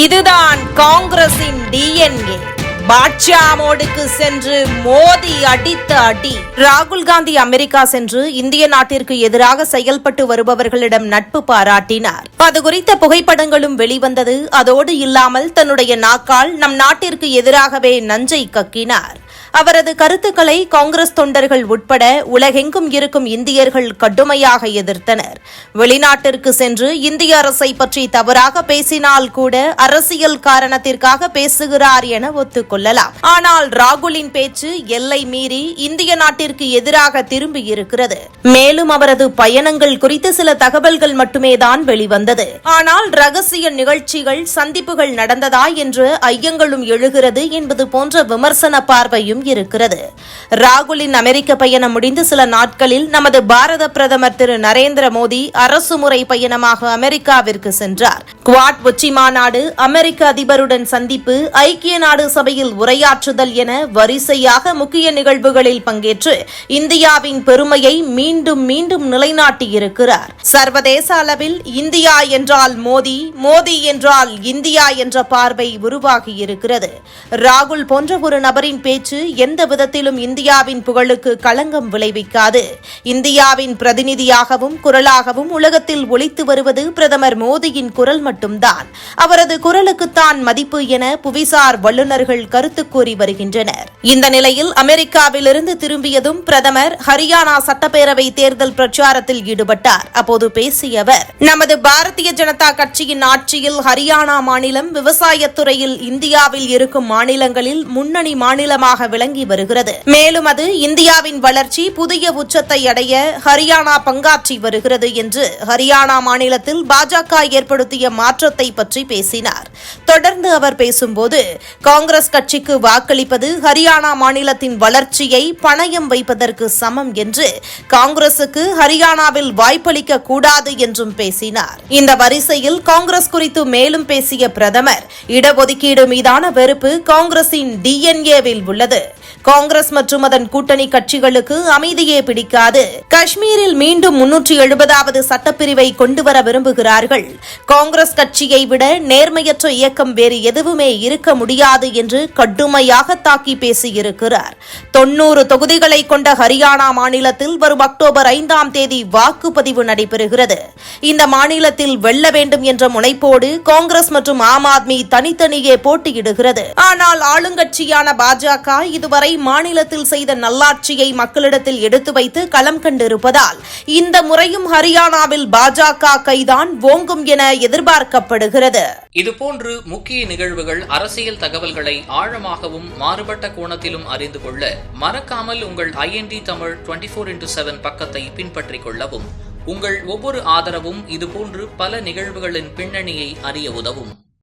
இதுதான் காங்கிரசின் டிஎன்ஏ. பாட்ஷா மோடுக்கு சென்று மோடி அடித்த அடி. ராகுல் காந்தி அமெரிக்கா சென்று இந்திய நாட்டிற்கு எதிராக செயல்பட்டு வருபவர்களிடம் நட்பு பாராட்டினார். அது குறித்த புகைப்படங்களும் வெளிவந்தது. அதோடு இல்லாமல் தன்னுடைய நாக்கால் நம் நாட்டிற்கு எதிராகவே நஞ்சை கக்கினார். அவரது கருத்துக்களை காங்கிரஸ் தொண்டர்கள் உட்பட உலகெங்கும் இருக்கும் இந்தியர்கள் கடுமையாக எதிர்த்தனர். வெளிநாட்டிற்கு சென்று இந்திய அரசை பற்றி தவறாக பேசினால் கூட அரசியல் காரணத்திற்காக பேசுகிறார் என ஒத்துக்கொள்ளலாம். ஆனால் ராகுலின் பேச்சு எல்லை மீறி இந்திய நாட்டிற்கு எதிராக திரும்பியிருக்கிறது. மேலும் அவரது பயணங்கள் குறித்து சில தகவல்கள் மட்டுமே தான் வெளிவந்தது. ஆனால் ரகசிய நிகழ்ச்சிகள், சந்திப்புகள் நடந்ததா என்று ஐயங்களும் எழுகிறது என்பது போன்ற விமர்சன பார்வையும் இருக்கிறது. ராகுலின் அமெரிக்க பயணம் முடிந்து சில நாட்களில் நமது பாரத பிரதமர் திரு நரேந்திர மோடி அரசுமுறை பயணமாக அமெரிக்காவிற்கு சென்றார். குவாட் உச்சி மாநாடு, அமெரிக்க அதிபருடன் சந்திப்பு, ஐக்கிய நாடு சபையில் உரையாற்றுதல் என வரிசையாக முக்கிய நிகழ்வுகளில் பங்கேற்று இந்தியாவின் பெருமையை மீண்டும் மீண்டும் நிலைநாட்டியிருக்கிறார். சர்வதேச அளவில் இந்தியா என்றால் மோடி, மோடி என்றால் இந்தியா என்ற பார்வை உருவாகியிருக்கிறது. ராகுல் போன்ற ஒரு நபரின் பேச்சு எந்த விதத்திலும் இந்தியாவின் புகழுக்கு களங்கம் விளைவிக்காது. இந்தியாவின் பிரதிநிதியாகவும் குரலாகவும் உலகத்தில் ஒலித்து வருவது பிரதமர் மோடியின் குரல் மட்டும்தான். அவரது குரலுக்குத்தான் மதிப்பு என புவிசார் வல்லுநர்கள் கருத்து கூறி வருகின்றனர். இந்த நிலையில் அமெரிக்காவிலிருந்து திரும்பியதும் பிரதமர் ஹரியானா சட்டப்பேரவை தேர்தல் பிரச்சாரத்தில் ஈடுபட்டார். அப்போது பேசிய அவர், நமது பாரதிய ஜனதா கட்சியின் ஆட்சியில் ஹரியானா மாநிலம் விவசாயத்துறையில் இந்தியாவில் இருக்கும் மாநிலங்களில் முன்னணி மாநிலமாக விளங்கி வருகிறது. மேலும் அது இந்தியாவின் வளர்ச்சி புதிய உச்சத்தை அடைய ஹரியானா பங்காற்றி வருகிறது என்று ஹரியானா மாநிலத்தில் பாஜக ஏற்படுத்திய மாற்றத்தை பற்றி பேசினார். தொடர்ந்து அவர் பேசும்போது, காங்கிரஸ் கட்சிக்கு வாக்களிப்பது ஹரியானா மாநிலத்தின் வளர்ச்சியை பணயம் வைப்பதற்கு சமம் என்று, காங்கிரசுக்கு ஹரியானாவில் வாய்ப்பளிக்க கூடாது என்றும் பேசினார். இந்த வரிசையில் காங்கிரஸ் குறித்து மேலும் பேசிய பிரதமர், இடஒதுக்கீடு மீதான வெறுப்பு காங்கிரசின் டிஎன்ஏவில் உள்ளது. காங்கிரஸ் மற்றும் அதன் கூட்டணி கட்சிகளுக்கு அமைதியே பிடிக்காது. காஷ்மீரில் மீண்டும் 370வது சட்டப்பிரிவை கொண்டுவர விரும்புகிறார்கள். காங்கிரஸ் கட்சியை விட நேர்மையற்ற இயக்கம் வேறு எதுவுமே இருக்க முடியாது என்று கடுமையாக தாக்கி பேசியிருக்கிறார். 90 தொகுதிகளை கொண்ட ஹரியானா மாநிலத்தில் வரும் அக்டோபர் 5ஆம் தேதி வாக்குப்பதிவு நடைபெறுகிறது. இந்த மாநிலத்தில் வெல்ல வேண்டும் என்ற முனைப்போடு காங்கிரஸ் மற்றும் ஆம் ஆத்மி தனித்தனியே போட்டியிடுகிறது. ஆனால் ஆளுங்கட்சியான பாஜக இதுவரை மாநிலத்தில் செய்த நல்லாட்சியை மக்களிடத்தில் எடுத்து வைத்து களம் கண்டிருப்பதால் இந்த முறையும் ஹரியானாவில் பாஜக கைதான் ஓங்கும் என எதிர்பார்க்கப்படுகிறது. இதுபோன்று முக்கிய நிகழ்வுகள், அரசியல் தகவல்களை ஆழமாகவும் மாறுபட்ட கோணத்திலும் அறிந்து கொள்ள மறக்காமல் உங்கள் IND தமிழ் 24/7 பக்கத்தை பின்பற்றிக் கொள்ளவும். உங்கள் ஒவ்வொரு ஆதரவும் இதுபோன்று பல நிகழ்வுகளின் பின்னணியை அறிய உதவும்.